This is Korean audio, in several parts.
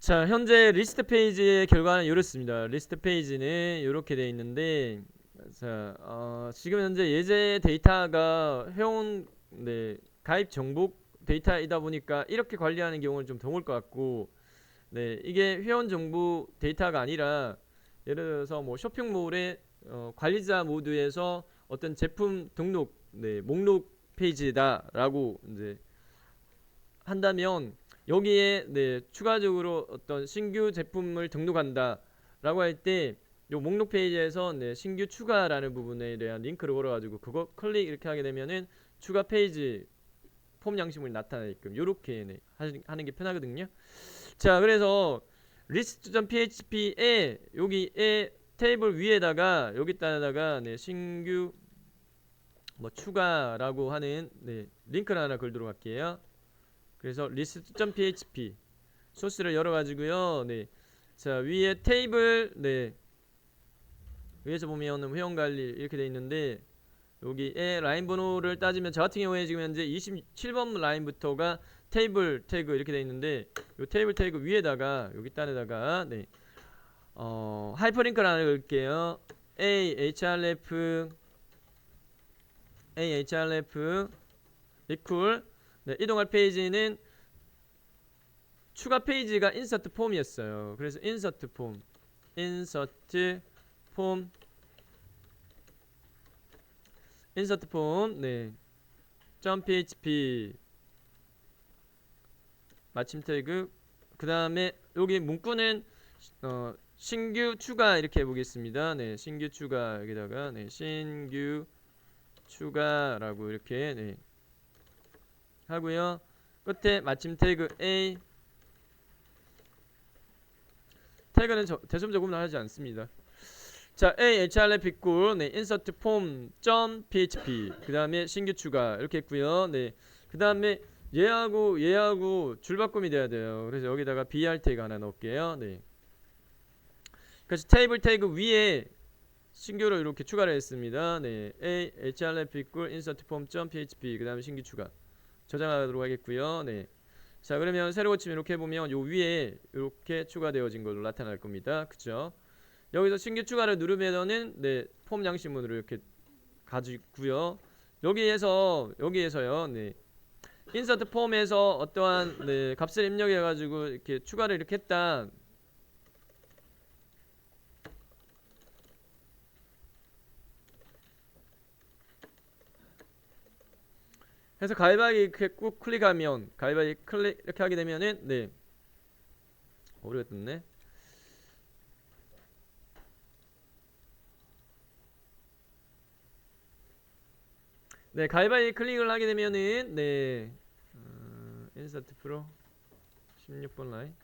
자, 현재 리스트 페이지의 결과는 이렇습니다. 리스트 페이지는 이렇게 되어 있는데, 자, 지금 현재 예제 데이터가 회원 가입 정보 데이터이다 보니까 이렇게 관리하는 경우는 좀 드물 것 같고, 네, 이게 회원 정보 데이터가 아니라 예를 들어서 뭐 쇼핑몰의 관리자 모드에서 어떤 제품 등록, 목록 페이지다라고 이제 한다면 여기에 추가적으로 어떤 신규 제품을 등록한다라고 할 때 요 목록 페이지에서 신규 추가라는 부분에 대한 링크를 걸어가지고 그거 클릭 이렇게 하게 되면은 추가 페이지 폼 양식물이 나타나게끔 요렇게 하는 게 편하거든요. 자, 그래서 list.php에 여기에 테이블 위에다가 여기다가 신규 뭐 추가라고 하는 링크를 하나 걸도록 할게요. 그래서 list.php 소스를 열어가지고요. 네, 자 위에 테이블 위에서 보면 회원관리 이렇게 돼 있는데 여기에 라인 번호를 따지면 저 같은 경우에 지금 현재 27번 라인부터가 테이블 태그 이렇게 돼 있는데 요 테이블 태그 위에다가 여기 단에다가 하이퍼링크를 하나 넣을게요. ahref equal 이동할 페이지는 추가 페이지가 인서트 폼이었어요. 그래서 인서트 폼 .php 마침 태그 그 다음에 여기 문구는 신규 추가 이렇게 해보겠습니다. 신규 추가 여기다가 신규 추가라고 이렇게 하고요. 끝에 마침 태그 A 태그는 대소문자 구분을 하지 않습니다. 자, ahref equal insert form.php 그 다음에 신규 추가 이렇게 했고요. 그 다음에 얘하고 줄바꿈이 돼야 돼요. 그래서 여기다가 br 태그 하나 넣을게요. 그래서 테이블 태그 위에 신규로 이렇게 추가를 했습니다. ahref equal insert form.php 그 다음에 신규 추가 저장하도록 하겠고요. 자, 그러면 새로 고치면 이렇게 해보면 요 위에 이렇게 추가되어진 걸로 나타날 겁니다. 그쵸? 여기서 신규 추가를 누르면은 폼 양식문으로 이렇게 가지고요. 여기에서요. 인서트 폼에서 어떠한 값을 입력해 가지고 이렇게 추가를 이렇게 했다. 해서 가위바위 이렇게 꾹 클릭하면 가위바위 클릭 이렇게 하게 되면은 오류가 떴네. 가위바위 클릭을 하게 되면은 인서트 프로 16번 라인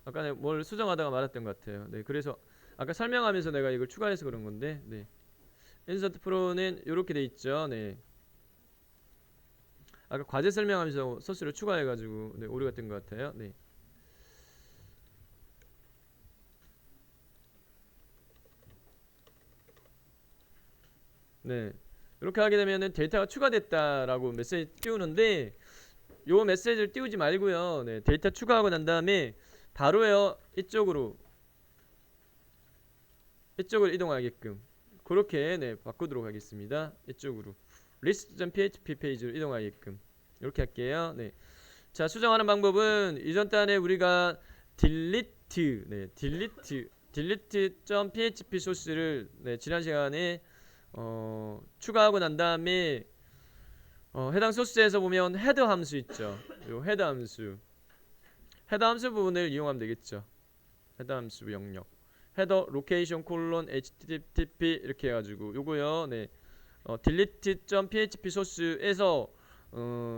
아까 내가 뭘 수정하다가 말았던 것 같아요. 그래서 아까 설명하면서 내가 이걸 추가해서 그런 건데 인서트 프로는 이렇게 돼 있죠. 아까 과제 설명하면서 소스를 추가해가지고 오류가 뜬 것 같아요. 이렇게 하게 되면은 데이터가 추가됐다라고 메시지 띄우는데 요 메시지를 띄우지 말고요. 데이터 추가하고 난 다음에 바로요 이쪽으로 이동하게끔 그렇게 바꾸도록 하겠습니다. 이쪽으로 list.php 페이지로 이동하게끔 이렇게 할게요. 자, 수정하는 방법은 이전 단에 우리가 delete.php 소스를 지난 시간에 추가하고 난 다음에 해당 소스에서 보면 헤더 함수 있죠. 요 헤더 함수 부분을 이용하면 되겠죠. 헤더 함수 영역 헤더 로케이션 콜론 http 이렇게 해가지고 요거요. delete.php 소스에서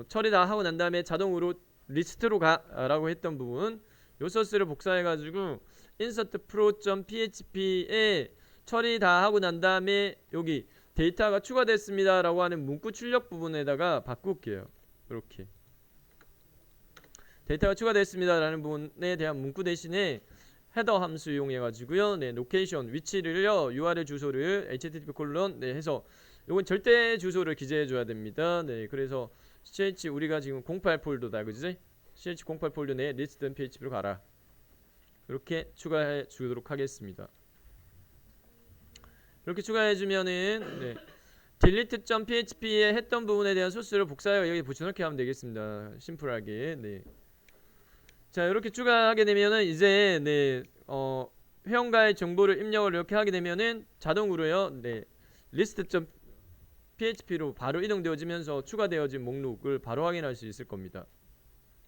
처리 다 하고 난 다음에 자동으로 리스트로 가라고 했던 부분 요 소스를 복사해가지고 insert pro.php에 처리 다 하고 난 다음에 여기 데이터가 추가됐습니다 라고 하는 문구 출력 부분에다가 바꿀게요. 이렇게 데이터가 추가됐습니다 라는 부분에 대한 문구 대신에 헤더 함수 이용해 가지고요. 로케이션 위치를요. URL 주소를 http 콜론 해서 요건 절대 주소를 기재해 줘야 됩니다. 그래서 ch 우리가 지금 08 폴더다 그지? ch 08 폴더 내 list.php로 가라. 이렇게 추가해 주도록 하겠습니다. 이렇게 추가해 주면은 네. delete.php에 했던 부분에 대한 소스를 복사해 여기 붙여넣기 하면 되겠습니다. 심플하게. 네. 자, 이렇게 추가하게 되면은 이제 네, 회원가의 정보를 입력을 이렇게 하게 되면은 자동으로요. 네. list.php로 바로 이동되어지면서 추가되어진 목록을 바로 확인할 수 있을 겁니다.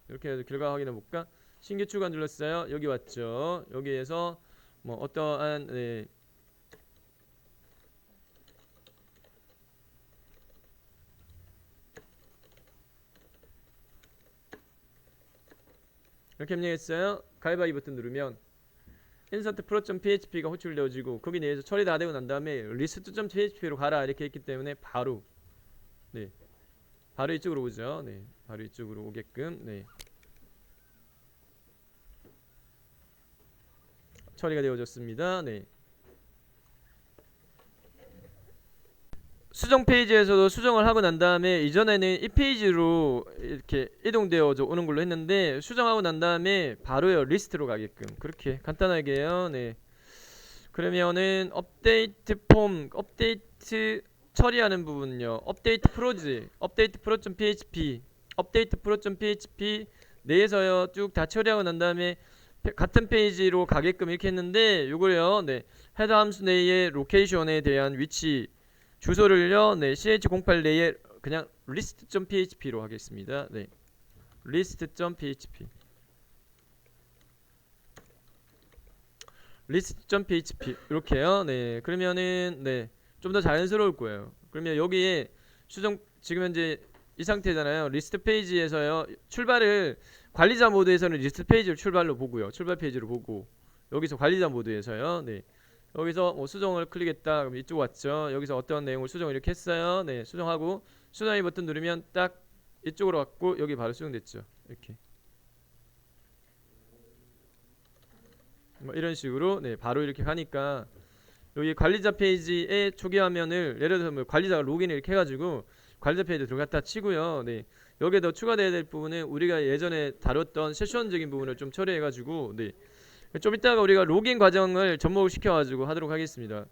이렇게 해서 결과 확인해 볼까? 신규 추가 눌렀어요. 여기 왔죠. 여기에서 뭐 어떠한 네, 이렇게 입력했어요. 가위바위 버튼 누르면 insert pro.php가 호출되어지고 거기 내에서 처리 다 되고 난 다음에 list.php로 가라 이렇게 했기 때문에 바로 네, 바로 이쪽으로 오죠. 네, 바로 이쪽으로 오게끔 네, 처리가 되어졌습니다. 네. 수정 페이지에서도 수정을 하고 난 다음에 이전에는 이 페이지로 이렇게 이동되어 오는 걸로 했는데 수정하고 난 다음에 바로요 리스트로 가게끔 그렇게 간단하게요. 네. 그러면은 업데이트 폼 업데이트 처리하는 부분요. 업데이트 프로지 업데이트 프로.php 업데이트 프로.php 내에서요 쭉 다 처리하고 난 다음에 같은 페이지로 가게끔 이렇게 했는데 요거요. 네. 헤더 함수 내의 로케이션에 대한 위치 주소를요. 네. ch08 내에 그냥 list.php로 하겠습니다. 네. list.php list.php 이렇게요. 네. 그러면은 네. 좀 더 자연스러울 거예요. 그러면 여기에 수정 지금 현재 이 상태잖아요. 리스트 페이지에서요. 출발을 관리자 모드에서는 리스트 페이지를 출발로 보고요. 출발 페이지로 보고 여기서 관리자 모드에서요. 네. 여기서 뭐 수정을 클릭했다. 그럼 이쪽 왔죠. 여기서 어떤 내용을 수정을 이렇게 했어요. 네. 수정하고 수정이 버튼 누르면 딱 이쪽으로 왔고 여기 바로 수정됐죠. 이렇게. 뭐 이런 식으로 네. 바로 이렇게 가니까 여기 관리자 페이지의 초기 화면을 예를 들어서 뭐 관리자가 로그인을 이렇게 해가지고 관리자 페이지 들어갔다 치고요. 네. 여기에 더 추가되어야 될 부분은 우리가 예전에 다뤘던 세션적인 부분을 좀 처리해가지고 네. 좀 이따가 우리가 로그인 과정을 접목을 시켜가지고 하도록 하겠습니다.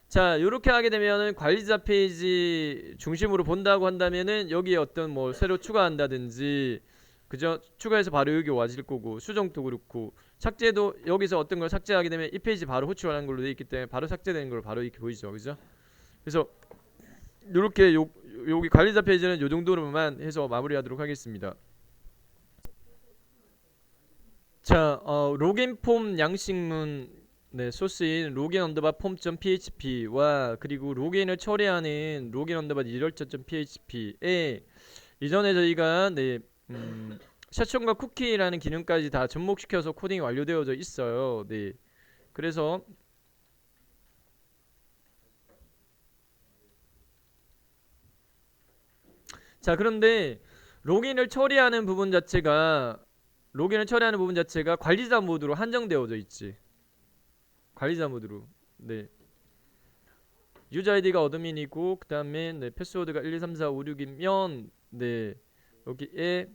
자, 이렇게 하게 되면은 관리자 페이지 중심으로 본다고 한다면은 여기에 어떤 뭐 새로 추가한다든지 그죠? 추가해서 바로 여기 와질 거고 수정도 그렇고 삭제도 여기서 어떤 걸 삭제하게 되면 이 페이지 바로 호출하는 걸로 되어 있기 때문에 바로 삭제되는 걸 바로 이렇게 보이죠, 그죠? 그래서 이렇게 여기 관리자 페이지는 요 정도로만 해서 마무리하도록 하겠습니다. 자, 로긴 폼 양식문 네, 소스인 로긴 언더바 폼.php와 그리고 로긴을 처리하는 로긴 언더바 리더처.php에 이전에 저희가 네, 세션과 쿠키라는 기능까지 다 접목시켜서 코딩이 완료되어져 있어요. 네, 그래서 자, 그런데 로긴을 처리하는 부분 자체가 관리자 모드로 한정되어져 있지. 관리자 모드로. 네. 유저 아이디가 어드민이고 그다음에 네, 패스워드가 123456이면 네. 여기에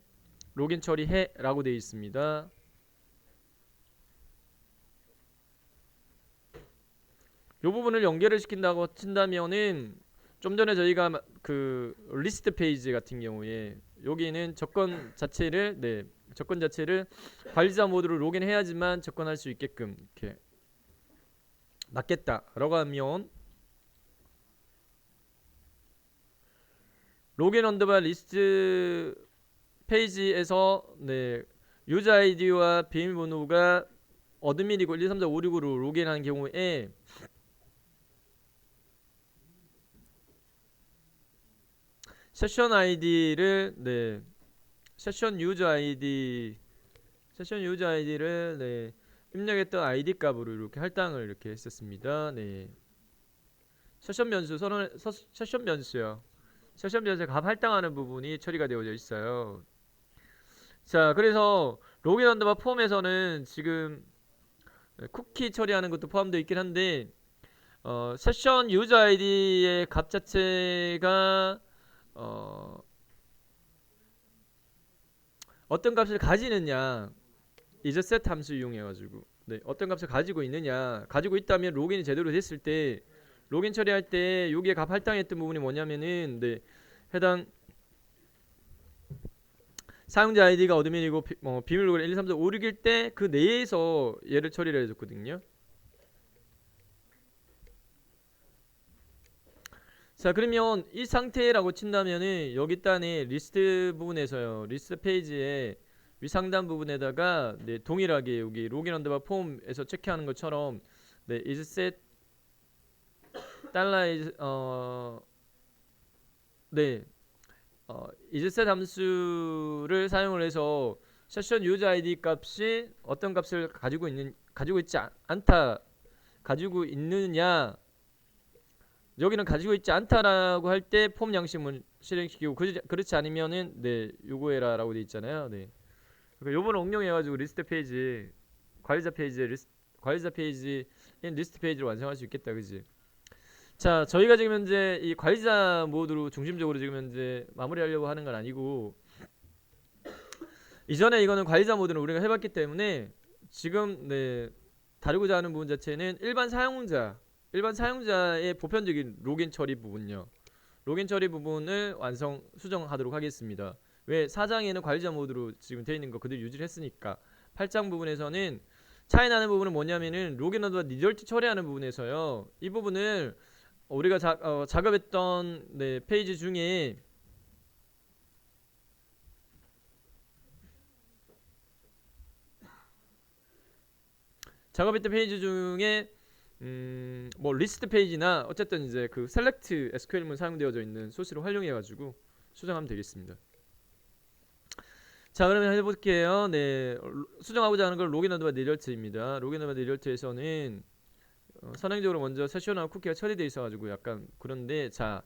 로긴 처리해라고 되어 있습니다. 이 부분을 연결을 시킨다고 친다면은 좀 전에 저희가 그 리스트 페이지 같은 경우에 여기는 조건 자체를 네, 조건 자체를 관리자 모드로 로그인해야지만 접근할 수 있게끔 이렇게 맞겠다라고 하면 로그인 언더바 리스트 페이지에서 네, 유저 아이디와 비밀번호가 어드민이고 123456으로 로그인하는 경우에 세션 아이디를 네, 세션 유저 아이디를 네, 입력했던 아이디 값으로 이렇게 할당을 이렇게 했었습니다. 네. 세션 변수 세션 변수요. 세션 변수 값 할당하는 부분이 처리가 되어져 있어요. 자, 그래서 로그인 언더바 폼에서는 지금 쿠키 처리하는 것도 포함되어 있긴 한데 세션 유저 아이디의 값 자체가 어떤 값을 가지느냐 isSet 함수 이용해 가지고 네, 어떤 값을 가지고 있느냐. 가지고 있다면 로그인이 제대로 됐을 때 로그인 처리할 때 여기에 값 할당했던 부분이 뭐냐면은 네, 해당 사용자 아이디가 어드민이고 비밀 로그인 1, 2, 3, 4, 5, 6일 때 그 내에서 얘를 처리를 해줬거든요. 자, 그러면 이 상태라고 친다면은 여기 단에 리스트 부분에서요. 리스트 페이지에 위상단 부분에다가 네, 동일하게 여기 로그인 언더바 폼에서 체크하는 것처럼 네, isSet 달러 네, isSet 함수를 사용을 해서 세션 유저 아이디 값이 어떤 값을 가지고 있지 않다 가지고 있느냐 여기는 가지고 있지 않다라고 할 때 폼 양식문 실행시키고 그렇지 않으면은 네 요거해라라고 돼 있잖아요. 네. 그러니까 요번을 응용해가지고 리스트 페이지 관리자 페이지인 리스트 페이지를 완성할 수 있겠다, 그지? 자, 저희가 지금 현재 이 관리자 모드로 중심적으로 지금 현재 마무리하려고 하는 건 아니고 이전에 이거는 관리자 모드는 우리가 해봤기 때문에 지금 네 다루고자 하는 부분 자체는 일반 사용자의 보편적인 로그인 처리 부분요. 로그인 처리 부분을 수정하도록 하겠습니다. 왜 4장에는 관리자 모드로 지금 되어 있는 거 그대로 유지를 했으니까 8장 부분에서는 차이 나는 부분은 뭐냐면은 로그인 언더바 리절트 처리하는 부분에서요. 이 부분을 우리가 작업했던 네, 페이지 중에 뭐 리스트 페이지나 어쨌든 이제 그 셀렉트 SQL문 사용되어져 있는 소스를 활용해 가지고 수정하면 되겠습니다. 자, 그러면 해볼게요. 네, 수정하고자 하는 건 로그인 언더바 리절트입니다. 로그인 언더바 리절트에서는 선행적으로 먼저 세션하고 쿠키가 처리되어 있어가지고 약간 그런데 자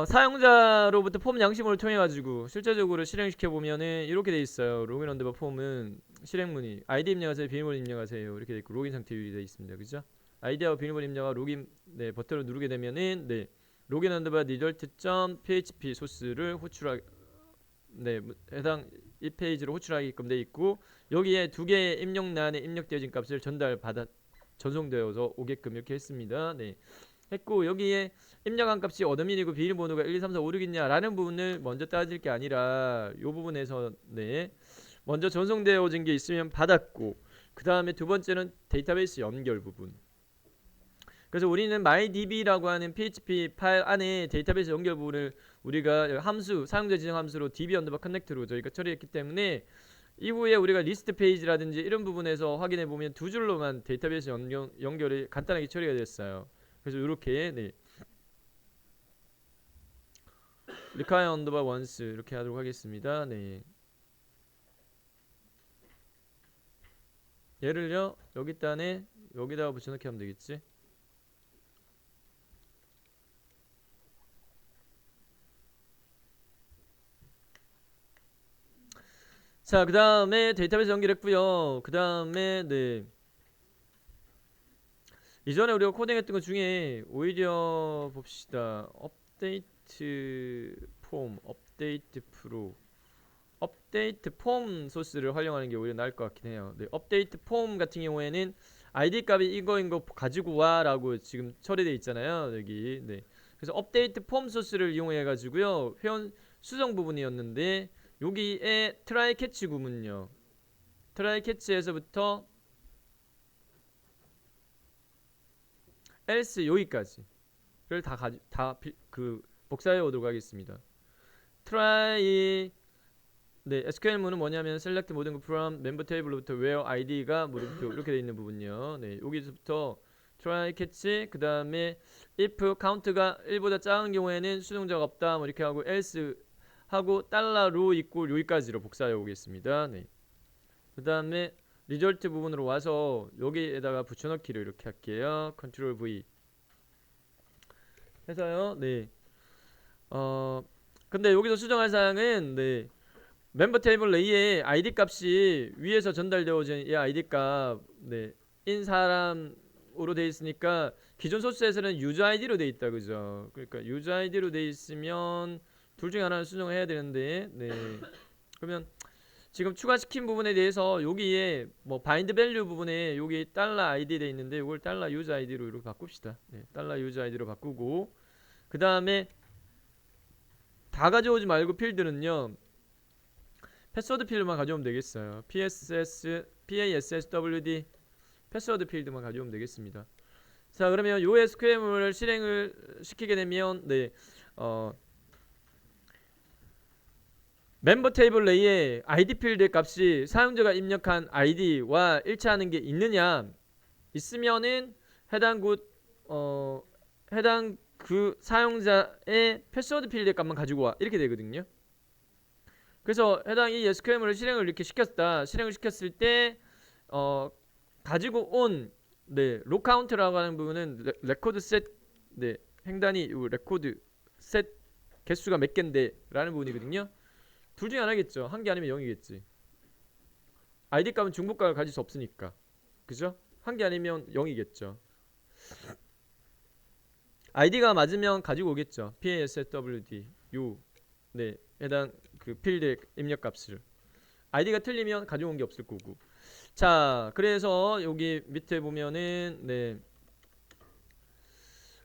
사용자로부터 폼 양식문을 통해 가지고 실제적으로 실행시켜 보면은 이렇게 돼 있어요. 로그인 언더바 폼은 실행문이 아이디 입력하세요, 비밀번호 입력하세요 이렇게 돼 있고 로그인 상태 유지되어 있습니다. 그죠? 아이디와 비밀번호 입력과 로그인 네, 버튼을 누르게 되면은 네 로그인 언더바 result.php 소스를 네 해당 이 페이지로 호출하게끔 돼 있고 여기에 두 개의 입력란에 입력되어진 값을 전송되어서 오게끔 이렇게 했습니다. 네. 했고 여기에 입력한 값이 어드민이고 비밀번호가 1, 2, 3, 4, 5, 6이냐 라는 부분을 먼저 따질 게 아니라 이 부분에서 네 먼저 전송되어진 게 있으면 받았고 그 다음에 두 번째는 데이터베이스 연결 부분. 그래서 우리는 mydb라고 하는 php 파일 안에 데이터베이스 연결 부분을 우리가 사용자 지정 함수로 db 언더바 커넥트로 저희가 처리했기 때문에 이후에 우리가 리스트 페이지라든지 이런 부분에서 확인해 보면 두 줄로만 데이터베이스 연결이 간단하게 처리가 됐어요. 그래서 이렇게 네. require 언더바 once 이렇게 하도록 하겠습니다. 네. 얘를요 여기 단에 여기다가 붙여넣기 하면 되겠지. 자, 그 다음에 데이터베이스 연결했고요. 그 다음에 네 이전에 우리가 코딩했던 것 중에 오히려 봅시다. 업데이트 폼, 업데이트 프로, 업데이트 폼 소스를 활용하는 게 오히려 나을 것 같긴 해요. 네, 업데이트 폼 같은 경우에는 아이디 값이 이거인 거 가지고 와라고 지금 처리되어 있잖아요. 여기. 네. 그래서 업데이트 폼 소스를 이용해 가지고요. 회원 수정 부분이었는데 여기에 트라이 캐치 구문요. 트라이 캐치에서부터 else 여기까지를 다 복사해 오도록 하겠습니다. try 네, SQL문은 뭐냐면 select 모든 거 from member table부터 where id가 물음표 이렇게 돼 있는 부분이요. 네, 여기서부터 try catch 그 다음에 if count가 1보다 작은 경우에는 수동자가 없다 뭐 이렇게 하고 else 하고 $로 equal 여기까지로 복사해 오겠습니다. 네. 그 다음에 리절트 부분으로 와서 여기에다가 붙여넣기를 이렇게 할게요. 컨트롤 V 해서요. 네. 근데 여기서 수정할 사항은 네. 멤버 테이블 내에 아이디 값이 위에서 전달되어진 이 아이디 값 네. 인 사람으로 되어 있으니까 기존 소스에서는 유저 아이디로 되어 있다. 그죠? 그러니까 유저 아이디로 되어 있으면 둘 중에 하나를 수정을 해야 되는데 네. 그러면 지금 추가시킨 부분에 대해서 여기에 뭐 바인드 밸류 부분에 여기 달러 ID 돼 있는데 이걸 달러 유저 아이디로 이렇게 바꿉시다. 네, 달러 유저 아이디로 바꾸고 그 다음에 다 가져오지 말고 필드는요 패스워드 필드만 가져오면 되겠어요. PASSWD 패스워드 필드만 가져오면 되겠습니다. 자, 그러면 요 SQL을 실행을 시키게 되면 멤버 테이블 내에 ID 필드 값이 사용자가 입력한 ID와 일치하는 게 있느냐, 있으면은 해당 그 사용자의 패스워드 필드 값만 가지고 와 이렇게 되거든요. 그래서 해당 이 SQL을 실행을 이렇게 시켰다. 실행을 시켰을 때 가지고 온 록카운트라고 하는 부분은 레코드 셋 횡단이 이 레코드 셋 개수가 몇 개인데 라는 부분이거든요. 둘 중에 하나겠죠. 한 개 아니면 0이겠지. ID 값은 중복값을 가질 수 없으니까. 그죠? 한 개 아니면 0이겠죠. ID가 맞으면 가지고 오겠죠. PASSWD 요 해당 그 필드 입력 값을. ID가 틀리면 가져온 게 없을 거고. 자, 그래서 여기 밑에 보면은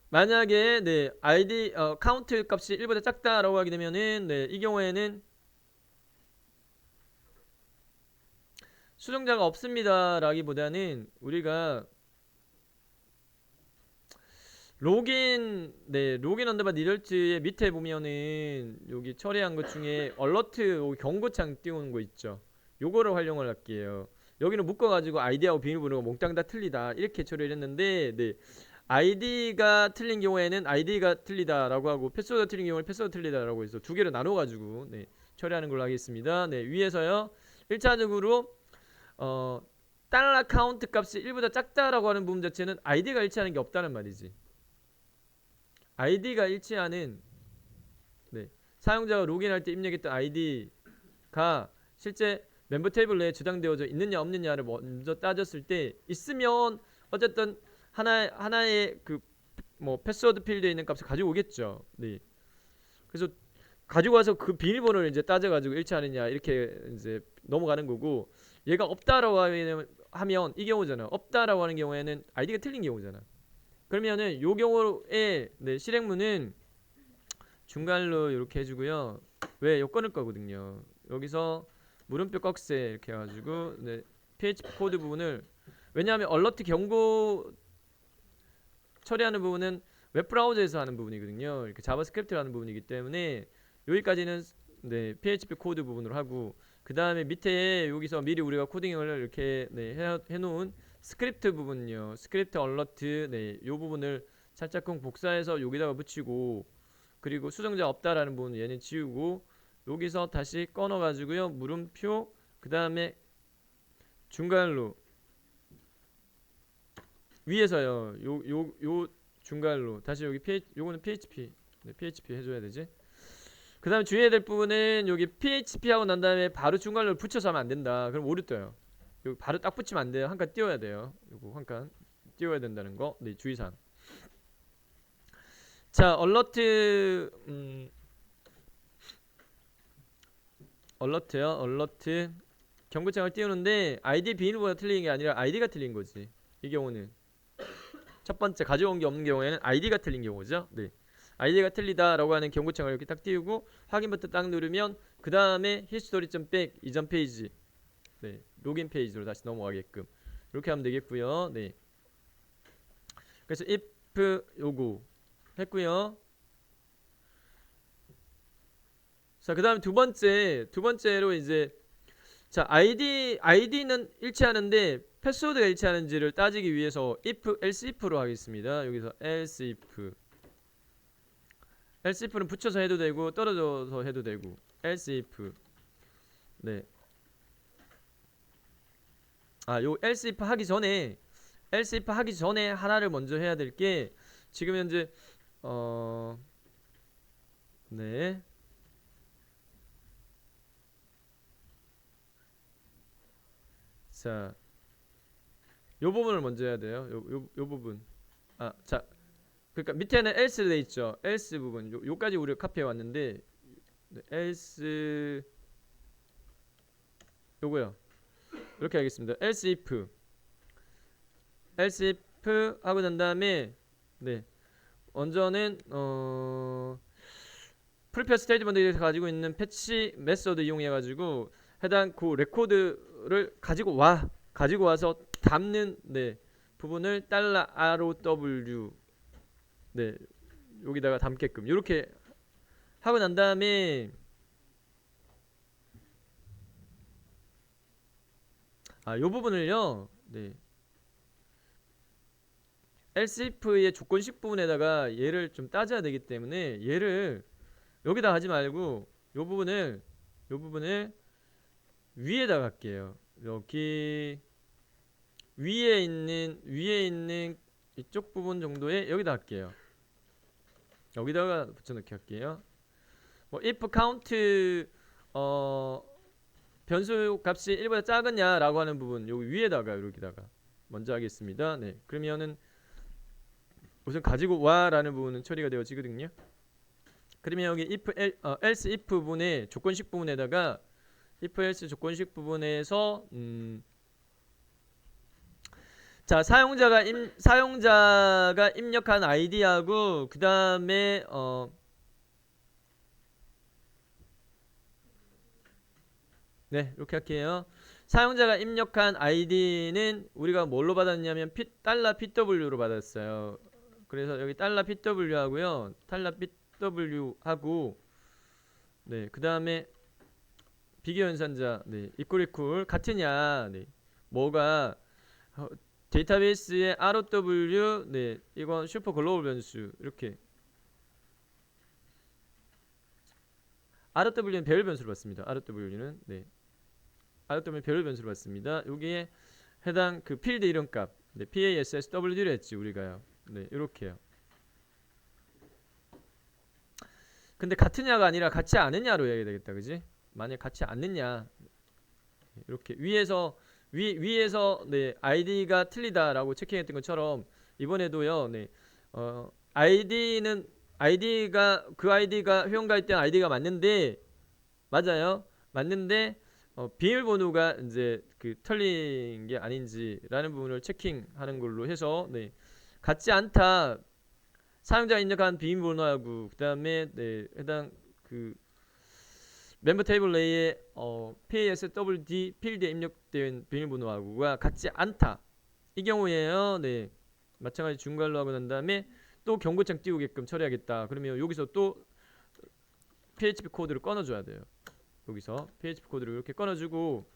만약에 ID 카운트 값이 1보다 작다라고 하게 되면은 이 경우에는 수정자가 없습니다라기보다는 우리가 로긴 언더바 리덜트의 밑에 보면은 여기 처리한 것 중에 얼러트 경고창 띄우는 거 있죠. 요거를 활용을 할게요. 여기는 묶어가지고 아이디하고 비밀번호가 몽땅 다 틀리다 이렇게 처리를 했는데 아이디가 틀린 경우에는 아이디가 틀리다라고 하고 패스워드가 틀린 경우에는 패스워드 틀리다라고 해서 두 개로 나눠가지고 처리하는 걸로 하겠습니다. 위에서요 1차적으로 달러 카운트 값이 1보다 작다라고 하는 부분 자체는 아이디가 일치하는 게 없다는 말이지. 아이디가 일치하는 사용자가 로그인할 때 입력했던 아이디가 실제 멤버 테이블 내에 저장되어져 있느냐 없느냐를 먼저 따졌을 때 있으면 어쨌든 하나의 그 뭐 패스워드 필드에 있는 값을 가지고 오겠죠. 그래서 가지고 와서 그 비밀번호를 이제 따져가지고 일치하느냐 이렇게 이제 넘어가는 거고, 얘가 없다라고 하면 이 경우잖아. 없다라고 하는 경우에는 아이디가 틀린 경우잖아. 그러면은 요 경우에 실행문은 중간로 이렇게 해주고요. 왜 요건을 거거든요. 여기서 물음표 꺽쇠 이렇게 해가지고 PHP 코드 부분을, 왜냐하면 얼러트 경고 처리하는 부분은 웹브라우저에서 하는 부분이거든요. 이렇게 자바스크립트를 하는 부분이기 때문에 여기까지는 PHP 코드 부분으로 하고, 그 다음에 밑에 여기서 미리 우리가 코딩을 이렇게 해놓은 스크립트 부분요. 스크립트 얼러트 요 부분을 살짝쿵 복사해서 여기다가 붙이고, 그리고 수정자 없다라는 부분은 얘는 지우고, 여기서 다시 꺼넣어가지고요. 물음표 그 다음에 중간로 위에서요. 요 중간로 다시 여기 요거는 PHP PHP 해줘야 되지. 그 다음에 주의해야 될 부분은 여기 PHP 하고 난 다음에 바로 중간로 붙여서 하면 안 된다. 그럼 오류 떠요. 여기 바로 딱 붙이면 안 돼요. 한 칸 띄워야 돼요. 요거 한 칸 띄워야 된다는 거. 주의사항. 자, 얼러트 경고창을 띄우는데 아이디 비밀번호가 틀린 게 아니라 아이디가 틀린 거지. 이 경우는 첫 번째 가져온 게 없는 경우에는 아이디가 틀린 경우죠. 아이디가 틀리다라고 하는 경고창을 이렇게 딱 띄우고 확인 버튼 딱 누르면 그 다음에 history.back 이전 페이지 로그인 페이지로 다시 넘어가게끔 이렇게 하면 되겠고요. 그래서 if 요거 했고요. 자, 그 다음 두 번째로 이제 자 아이디는 일치하는데 패스워드가 일치하는지를 따지기 위해서 if else if로 하겠습니다. 여기서 else if는 붙여서 해도 되고 떨어져서 해도 되고 else if 요 else if 하기 전에 하나를 먼저 해야 될 게 지금 현재 자, 요 부분을 먼저 해야 돼요. 요 부분. 자, 그러니까 밑에는 else 돼 있죠. else 부분. 요까지 우리가 카피해 왔는데 else 요거요. 이렇게 하겠습니다. else if 하고 난 다음에 네 먼저는 프리페어 스테이트먼트에서 가지고 있는 패치 메서드 이용해 가지고 해당 그 레코드를 가지고 와서 담는 네 부분을 $ROW 네 여기다가 담게끔 이렇게 하고 난 다음에 요 부분을요 네 else if의 조건식 부분에다가 얘를 좀 따져야 되기 때문에 얘를 여기다 하지 말고 요 부분을 위에다 갈게요. 여기 위에 있는 이쪽 부분 정도에 여기다 할게요. 여기다가 붙여넣기 할게요. 뭐 if count 변수 값이 1보다 작으냐라고 하는 부분 여기 위에다가 여기다가 먼저 하겠습니다. 네, 그러면은 우선 가지고 와라는 부분은 처리가 되어지거든요. 그러면 여기 else if 부분에 조건식 부분에다가 if else 조건식 부분에서 자 사용자가 입력한 아이디하고 그 다음에 네 이렇게 할게요. 사용자가 입력한 아이디는 우리가 뭘로 받았냐면 $PW로 받았어요. 그래서 여기 $PW 하고요. $PW 하고 네 그 다음에 비교연산자 네 이퀄 같으냐 네 뭐가 데이터베이스의 ROW 네 이건 슈퍼 글로벌 변수 이렇게 ROW는 배열 변수로 받습니다. ROW는 네 ROW는 배열 변수로 받습니다. 여기에 해당 그 필드 이름값 네 PASSW를 했지 우리가요. 네 이렇게요. 근데 같으냐가 아니라 같지 않느냐로 해야 되겠다, 그지? 만약 같지 않느냐 이렇게 위에서 네 아이디가 틀리다라고 체킹했던 것처럼 이번에도요 네 아이디가 회원가입된 아이디가 맞아요 맞는데 비밀번호가 이제 그 틀린 게 아닌지라는 부분을 체킹하는 걸로 해서 네 같지 않다 사용자 입력한 비밀번호하고 그 다음에 네 해당 그 멤버 테이블 내에 PASWD 필드에 입력된 비밀번호하고가 같지 않다. 이 경우에요. 네. 마찬가지 중괄로 하고 난 다음에 또 경고창 띄우게끔 처리하겠다. 그러면 여기서 또 PHP 코드를 꺼내줘야 돼요. 여기서 PHP 코드를 이렇게 꺼내주고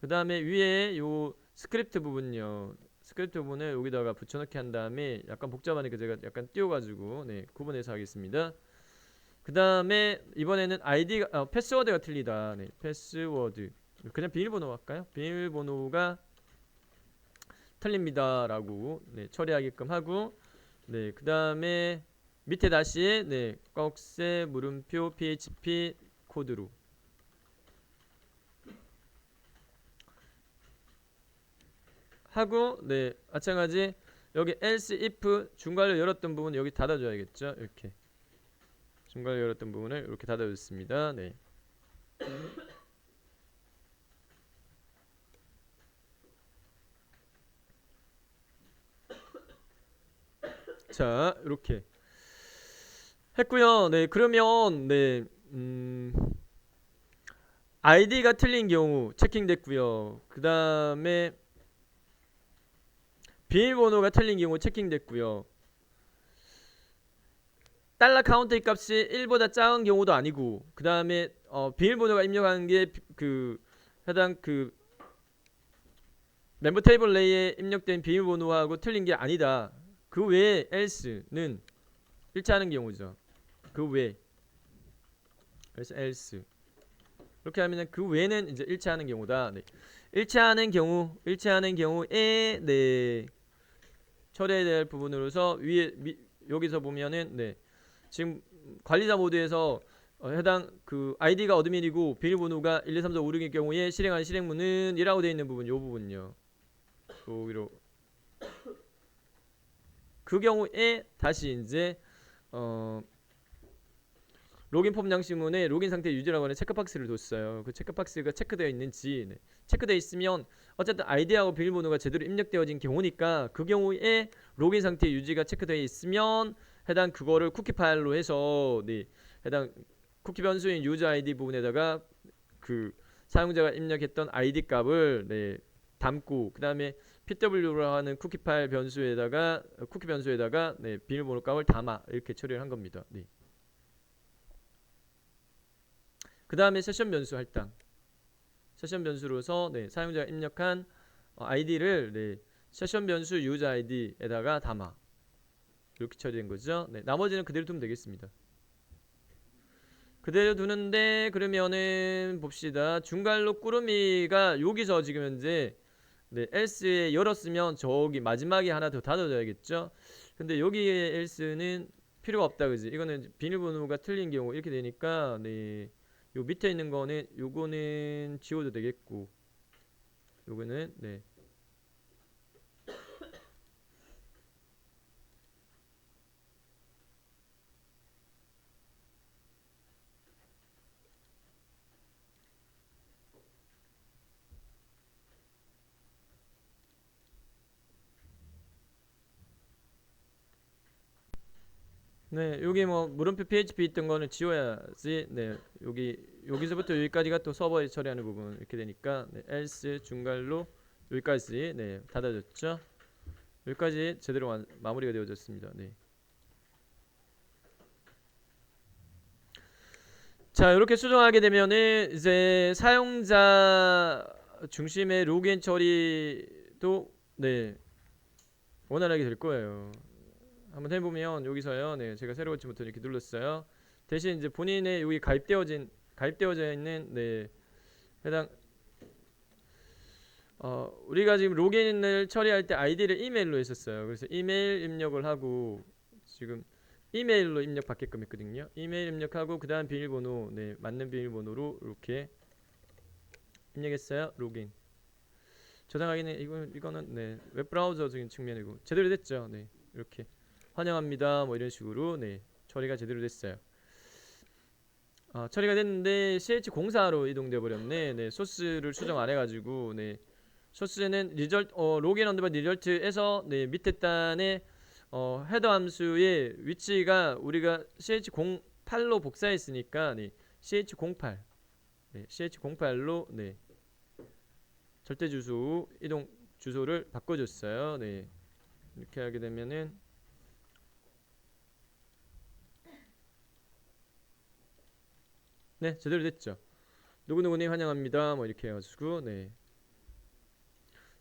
그 다음에 위에 요 스크립트 부분요. 스크립트 부분을 여기다가 붙여넣기 한 다음에 약간 복잡하니까 제가 약간 띄워가지고 네 구분해서 하겠습니다. 그 다음에 이번에는 아이디가 패스워드가 틀리다. 네, 패스워드 그냥 비밀번호 할까요? 비밀번호가 틀립니다라고 네, 처리하게끔 하고 네, 그 다음에 밑에 다시 네, 꺽쇠 물음표 PHP 코드로 하고 네, 마찬가지 여기 else if 중괄호 열었던 부분 여기 닫아줘야겠죠. 이렇게 중괄호 열었던 부분을 이렇게 닫아줬습니다. 네. 자 이렇게 했고요. 네 그러면 네 아이디가 틀린 경우 체킹됐고요. 그 다음에 비밀번호가 틀린 경우 체킹됐고요. $카운트 값이 1보다 작은 경우도 아니고 그 다음에 비밀번호가 입력한 게 그 해당 그 멤버 테이블 내에 입력된 비밀번호하고 틀린 게 아니다. 그 외에 else는 일치하는 경우죠. 그 외. 그래서 else. 이렇게 하면은 그 외에는 이제 일치하는 경우다. 네. 일치하는 경우에 네. 처리해야 될 부분으로서 여기서 보면은 네. 지금 관리자 모드에서 해당 그 아이디가 어드민이고 비밀번호가 1, 2, 3, 4, 5, 6일 경우에 실행하는 실행문은 이라고 되어 있는 부분 요 부분요. 여기로 그 경우에 다시 이제 로긴 폼 양식문에 로긴 상태 유지라고 하는 체크박스를 뒀어요. 그 체크박스가 체크되어 있는지, 네. 체크되어 있으면 어쨌든 아이디하고 비밀번호가 제대로 입력되어진 경우니까 그 경우에 로긴 상태 유지가 체크되어 있으면 해당 그거를 쿠키 파일로 해서, 네. 해당 쿠키 변수인 유저 아이디 부분에다가 그 사용자가 입력했던 아이디 값을, 네. 담고, 그 다음에 pw라고 하는 쿠키 파일 변수에다가 쿠키 변수에다가, 네. 비밀번호 값을 담아 이렇게 처리를 한 겁니다. 네. 그 다음에 세션 변수 할당. 세션 변수로서, 네, 사용자가 입력한 아이디를, 네, 세션 변수 유저 아이디에다가 담아 이렇게 처리된 거죠. 네, 나머지는 그대로 두면 되겠습니다. 그대로 두는데 그러면은 봅시다. 중괄로 꾸러미가 여기서 지금 현재, 네, else에 열었으면 저기 마지막에 하나 더 닫아줘야겠죠. 근데 여기에 else는 필요가 없다, 그지? 이거는 비밀번호가 틀린 경우 이렇게 되니까, 네, 요 밑에 있는 거는 요거는 지워도 되겠고, 요거는, 네. 네, 여기 뭐 물음표 PHP 있던 거는 지워야지. 네, 여기서부터 여기까지가 또 서버에 처리하는 부분 이렇게 되니까, 네, else 중괄로 여기까지, 네, 닫아줬죠. 여기까지 제대로 마무리가 되어졌습니다. 네. 자, 이렇게 수정하게 되면은 이제 사용자 중심의 로그인 처리도, 네, 원활하게 될 거예요. 한번 해보면 여기서요, 네, 제가 새로 고침 버튼 이렇게 눌렀어요. 대신 이제 본인의 여기 가입되어져 있는, 네, 해당 우리가 지금 로그인을 처리할 때 아이디를 이메일로 했었어요. 그래서 이메일 입력을 하고 지금 이메일로 입력 받게끔 했거든요. 이메일 입력하고 그 다음 비밀번호, 네, 맞는 비밀번호로 이렇게 입력했어요. 로그인. 저장하기는 이거는, 네, 웹브라우저적인 측면이고 제대로 됐죠. 네, 이렇게 환영합니다 뭐 이런 식으로, 네, 처리가 제대로 됐어요. 처리가 됐는데 ch04로 이동돼 버렸네. 네, 소스를 수정 안 해가지고, 네, 소스는 로그인 언더바 리절트에서, 네, 밑에 단에 헤더 함수의 위치가 우리가 ch08로 복사했으니까, 네, ch08, 네, ch08로, 네, 절대 주소 이동 주소를 바꿔줬어요. 네, 이렇게 하게 되면은, 네, 제대로 됐죠. 누구누구님 환영합니다 뭐 이렇게 해가지고, 네,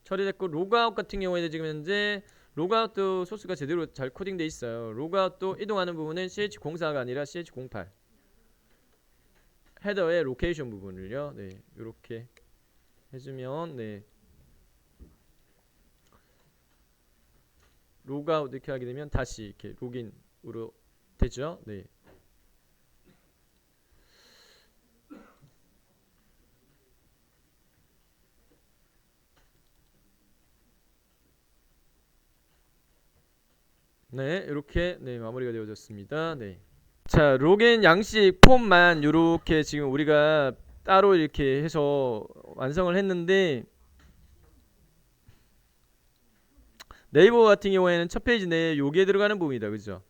처리됐고, 로그아웃 같은 경우에는 지금 현재 로그아웃도 소스가 제대로 잘 코딩돼 있어요. 로그아웃도 이동하는 부분은 ch04가 아니라 ch08 헤더의 로케이션 부분을요, 네, 이렇게 해주면, 네, 로그아웃 이렇게 하게 되면 다시 이렇게 로그인으로 되죠. 네. 네, 이렇게, 네, 마무리가 되어졌습니다. 네. 자, 로그인 양식 폼만 이렇게 지금 우리가 따로 이렇게 해서 완성을 했는데, 네이버 같은 경우에는 첫 페이지 내에 여기에 들어가는 부분이다, 그죠?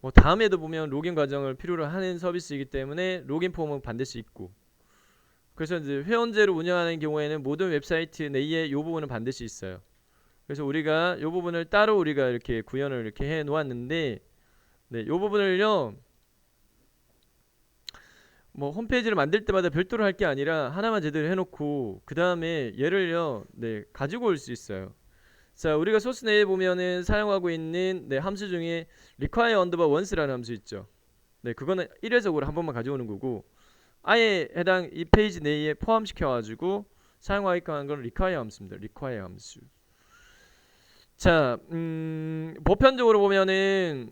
뭐 다음에도 보면 로그인 과정을 필요로 하는 서비스이기 때문에 로그인 폼은 반드시 있고, 그래서 이제 회원제로 운영하는 경우에는 모든 웹사이트 내에 이 부분은 반드시 있어요. 그래서 우리가 이 부분을 따로 우리가 이렇게 구현을 이렇게 해 놓았는데, 네, 이 부분을요, 뭐 홈페이지를 만들 때마다 별도로 할 게 아니라 하나만 제대로 해놓고 그 다음에 얘를요, 네, 가지고 올 수 있어요. 자, 우리가 소스 내에 보면은 사용하고 있는, 네, 함수 중에 require underbar once라는 함수 있죠. 네, 그거는 일회적으로 한 번만 가져오는 거고, 아예 해당 이 페이지 내에 포함시켜 가지고 사용하게끔 한 건 require 함수입니다. require 함수. 자, 보편적으로 보면은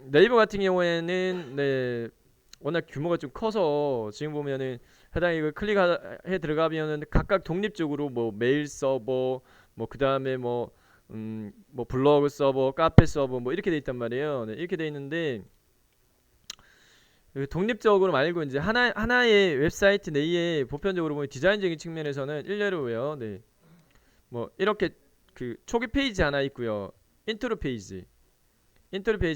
네이버 같은 경우에는, 네, 워낙 규모가 좀 커서 지금 보면은 해당 이거 클릭해 들어가면은 각각 독립적으로 뭐 메일 서버, 뭐 그 다음에 뭐 블로그 서버, 카페 서버 뭐 이렇게 돼 있단 말이에요. 네, 이렇게 돼 있는데 독립적으로 말고 이제 하나의 웹사이트 내에 보편적으로 보면 디자인적인 측면에서는 일례로요. 네. 뭐 이렇게 그 초기 페이지 하나 있고요. 인트로 페이지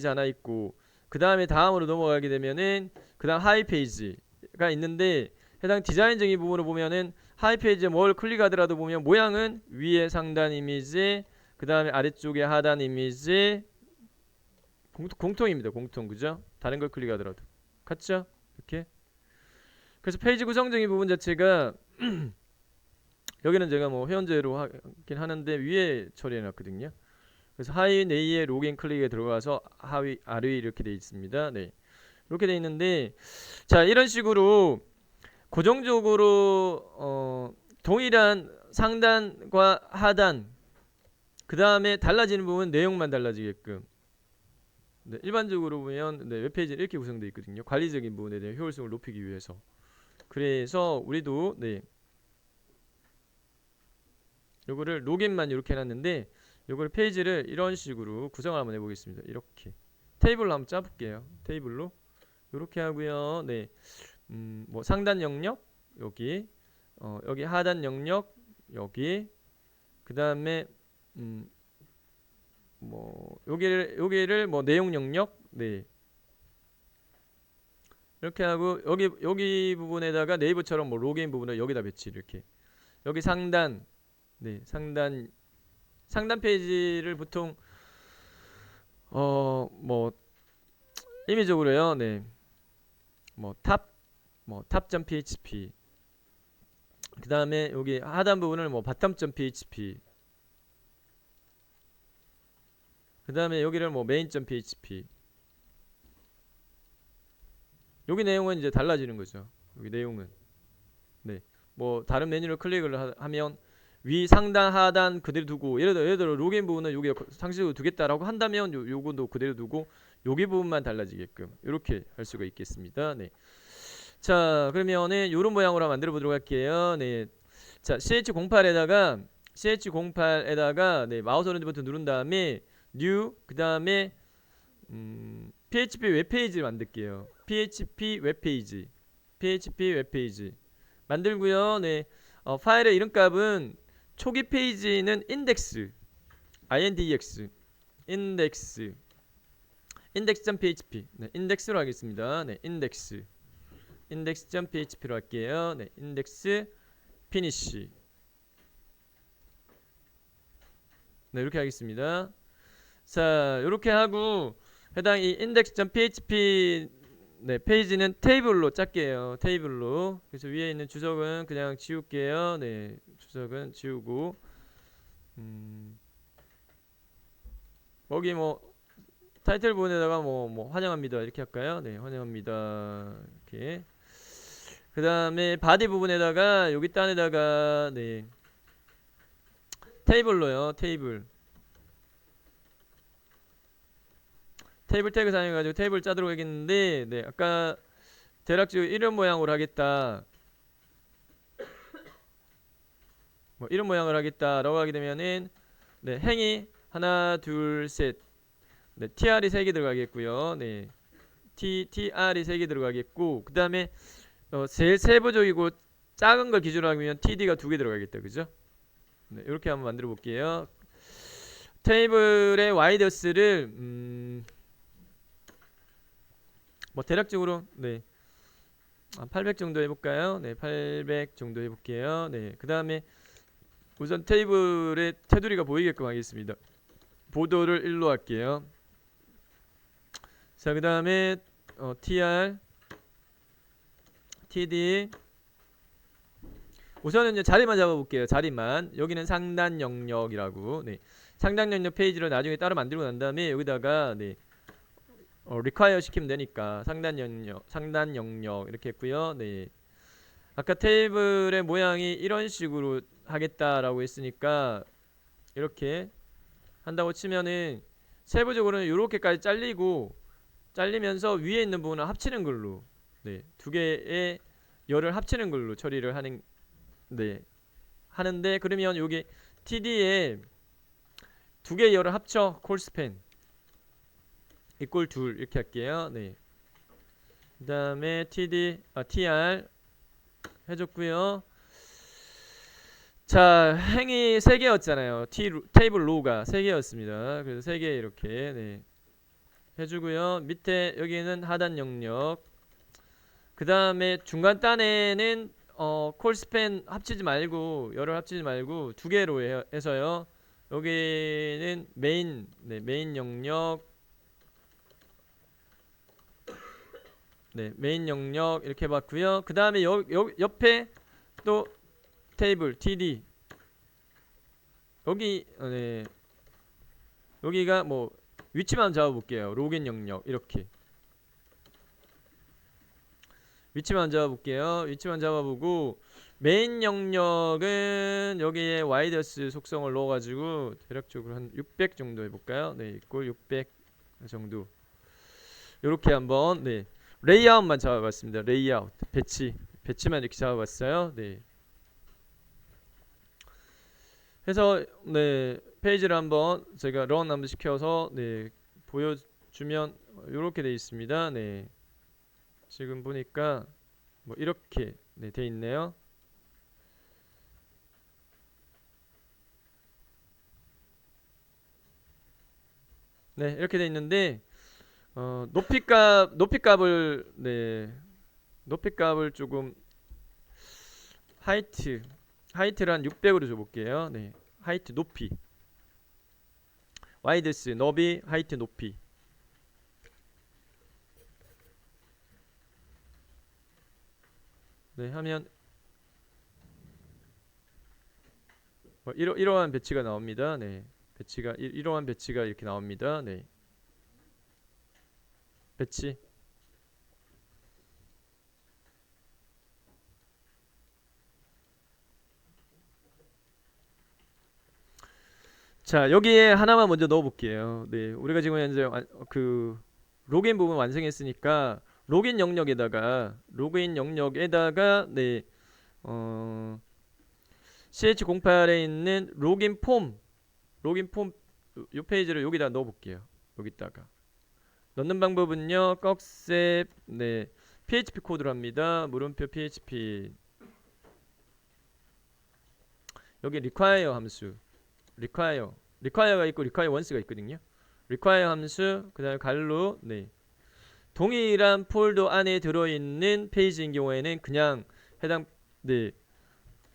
하나 있고 그 다음에 다음으로 넘어가게 되면은 그 다음 하이 페이지가 있는데 해당 디자인적인 부분을 보면은 하이 페이지에 뭘 클릭하더라도 보면 모양은 위에 상단 이미지 그 다음에 아래쪽에 하단 이미지 공통입니다. 공통 그죠? 다른 걸 클릭하더라도 같죠? 이렇게 그래서 페이지 구성적인 부분 자체가 여기는 제가 뭐 회원제로 하긴 하는데 위에 처리해 놨거든요. 그래서 하위 네이의 로그인 클릭에 들어가서 하위 아래 이렇게 돼 있습니다. 네. 이렇게 돼 있는데 자 이런 식으로 고정적으로 동일한 상단과 하단 그 다음에 달라지는 부분 내용만 달라지게끔 네, 일반적으로 보면 네, 웹페이지는 이렇게 구성되어 있거든요. 관리적인 부분에 대한 효율성을 높이기 위해서 그래서 우리도 네 요거를 로그인만 이렇게 해놨는데 요걸 페이지를 이런 식으로 구성을 한번 해보겠습니다. 이렇게 테이블로 한번 짜볼게요. 테이블로 이렇게 하고요. 네, 뭐 상단 영역 여기, 여기 하단 영역 여기, 그 다음에 뭐 여기를 뭐 내용 영역 네 이렇게 하고 여기 부분에다가 네이버처럼 뭐 로그인 부분을 여기다 배치 이렇게 여기 상단 네 상단 페이지를 보통 뭐 임의적으로요. 네. 뭐 탑.php 그 다음에 여기 하단 부분을 뭐 바텀.php 그 다음에 여기를 뭐 main.php 여기 내용은 이제 달라지는 거죠. 여기 내용은 네. 뭐 다른 메뉴를 클릭을 하면 위 상단 하단 그대로 두고 예를 들어 로그인 부분은 여기 상식으로 두겠다라고 한다면 요거도 그대로 두고 여기 부분만 달라지게끔 이렇게 할 수가 있겠습니다. 네. 자 그러면은 요런 모양으로 만들어 보도록 할게요. 네. 자 ch08에다가 네, 마우스 오른쪽 버튼 누른 다음에 new 그 다음에 PHP 웹페이지를 만들게요. PHP 웹페이지 만들고요. 네. 파일의 이름값은 초기 페이지는 index index.php 네, index로 하겠습니다. 네, index.php로 할게요. 네, index finish 네, 이렇게 하겠습니다. 자, 이렇게 하고 해당 이 index.php 네, 페이지는 테이블로 짤게요. 테이블로. 그래서 위에 있는 주석은 그냥 지울게요. 네, 주석은 지우고 거기 뭐 타이틀 부분에다가 뭐 환영합니다 이렇게 할까요? 네, 환영합니다 이렇게. 그 다음에 바디 부분에다가 여기 단에다가 네 테이블로요. 테이블 태그 사용해가지고 테이블 짜도록 하겠는데 네 아까 대략적으로 이런 모양으로 하겠다 뭐 이런 모양을 하겠다라고 하게 되면은 네 행이 하나 둘 셋 네 tr이 3개 들어가겠고요. 네 tr이 3개 들어가겠고 그 다음에 제일 세부적이고 작은 걸 기준으로 하면 td가 2개 들어가겠다 그죠? 네 이렇게 한번 만들어 볼게요. 테이블의 와이더스를 뭐 대략적으로 네 800 정도 해볼까요? 네 800 정도 해볼게요. 네 그 다음에 우선 테이블의 테두리가 보이게끔 하겠습니다. 보도를 1로 할게요. 자 그 다음에 tr td 우선은 이제 자리만 잡아볼게요. 자리만 여기는 상단 영역이라고 네 상단 영역 페이지를 나중에 따로 만들고 난 다음에 여기다가 네 require 시키면 되니까 상단 영역 이렇게 했고요. 네. 아까 테이블의 모양이 이런 식으로 하겠다라고 했으니까 이렇게 한다고 치면은 세부적으로는 이렇게까지 잘리면서 위에 있는 부분을 합치는 걸로 네. 두 개의 열을 합치는 걸로 처리를 하는데 그러면 여기 TD에 두 개의 열을 합쳐 콜스팬 이꼴 2 이렇게 할게요. 네. 그 다음에 tr 해줬고요. 자, 행이 3개였잖아요. 테이블 로우가 3개였습니다. 그래서 3개 이렇게 네, 해주고요. 밑에 여기는 하단 영역. 그 다음에 중간 단에는 콜스팬 합치지 말고 열을 합치지 말고 2개로 해서요. 여기는 메인 메인 영역 메인 영역 이렇게 해봤고요. 그 다음에 옆에 또 테이블 td 여기 여기가 뭐 위치만 잡아볼게요. 로그인 영역 이렇게 위치만 잡아볼게요. 위치만 잡아보고 메인 영역은 여기에 와이더스 속성을 넣어가지고 대략적으로 한 600 정도 해볼까요? 네, 이꼴 600 정도. 요렇게 한번 레이아웃만 잡아봤습니다. 레이아웃 배치만 이렇게 잡아봤어요. 네. 해서 페이지를 한번 제가 런 한번 시켜서 보여주면 요렇게 돼 있습니다. 네. 지금 보니까 뭐 이렇게 돼 있네요. 네, 이렇게 돼 있는데 높이값을 조금 하이트를 한 600으로 줘볼게요. 네, 하이트 높이 와이드스 너비 하이트 높이 하면 뭐 이러한 배치가 나옵니다. 네, 배치가 이러한 배치가 이렇게 나옵니다. 네, 배치. 자, 여기에 하나만 먼저 넣어볼게요. 네, 우리가 지금 현재 그 로그인 부분 완성했으니까 로그인 영역에다가 ch08에 있는 로그인 폼 요 페이지를 여기다 넣어볼게요. 여기다가 넣는 방법은요, 꺽쇠 PHP 코드로 합니다. 물음표 PHP 여기 require 함수 require가 있고 require once가 있거든요. require 함수 그 다음에 갈로 동일한 폴더 안에 들어있는 페이지인 경우에는 그냥 해당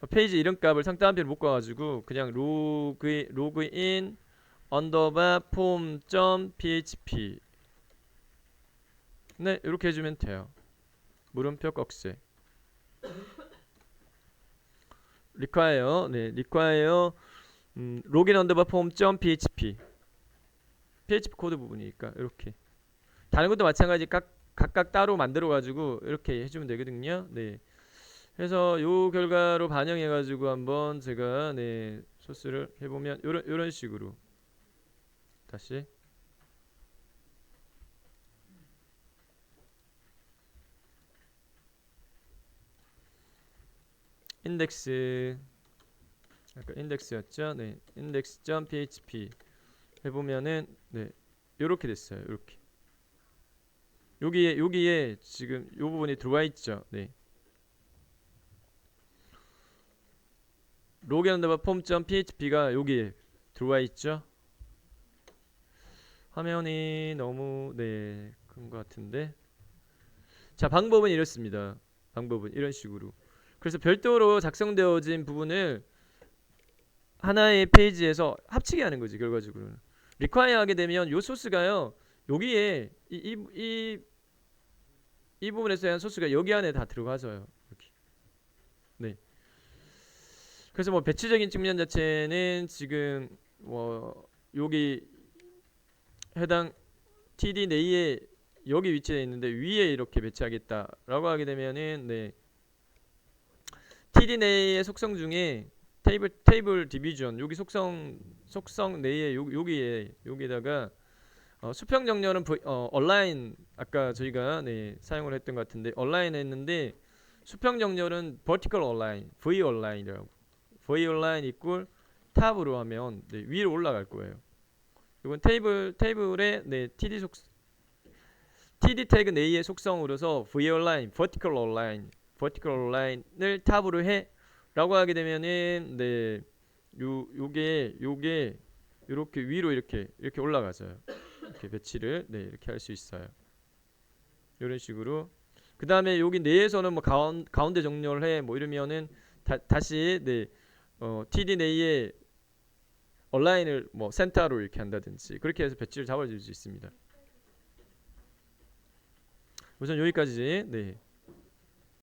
페이지 이름값을 상따옴표를 묶어가지고 그냥 로그인 언더바 폼.php 이렇게 해주면 돼요. 물음표 꺽쇠 require 로그인 언더바 폼.php PHP 코드 부분이니까 이렇게 다른 것도 마찬가지 각각 따로 만들어가지고 이렇게 해주면 되거든요. 네. 그래서 요 결과로 반영해가지고 한번 제가 소스를 해보면 요런 식으로 다시 인덱스 아까 인덱스였죠. 네, index.php 해보면은 요렇게 됐어요. 요렇게 여기에 지금 요 부분이 들어와 있죠. 네. 로그인 언더바 폼.php가 여기에 들어와 있죠. 화면이 너무 큰 것 같은데. 자, 방법은 이렇습니다. 방법은 이런 식으로. 그래서 별도로 작성되어진 부분을 하나의 페이지에서 합치게 하는 거지. 결과적으로는 require 하게 되면 요 소스가요, 여기에 이 부분에서 대한 소스가 여기 안에 다 들어가져요. 이렇게. 네. 그래서 뭐 배치적인 측면 자체는 지금 뭐 여기 해당 TD 내에 여기 위치해 있는데 위에 이렇게 배치하겠다라고 하게 되면은 TD 내의 속성 중에 테이블 디비전 여기 속성 내에 여기에다가 수평 정렬은 얼라인 아까 저희가 사용을 했던 것 같은데 얼라인 했는데 수평 정렬은 vertical align, V align이라고. V align 이꼴 탑으로 하면 위로 올라갈 거예요. 이건 테이블에 TD 태그 내의 속성으로서 v-align, vertical align을 탑으로 해라고 하게 되면은 네, 요게 이렇게 위로 이렇게 올라가서요. 이렇게 배치를 네, 이렇게 할 수 있어요. 이런 식으로. 그 다음에 여기 내에서는 뭐 가운데 정렬을 해 뭐 이러면은 다시 네, TD 내에 얼라인을 뭐 센터로 이렇게 한다든지 그렇게 해서 배치를 잡아줄 수 있습니다. 우선 여기까지. 네.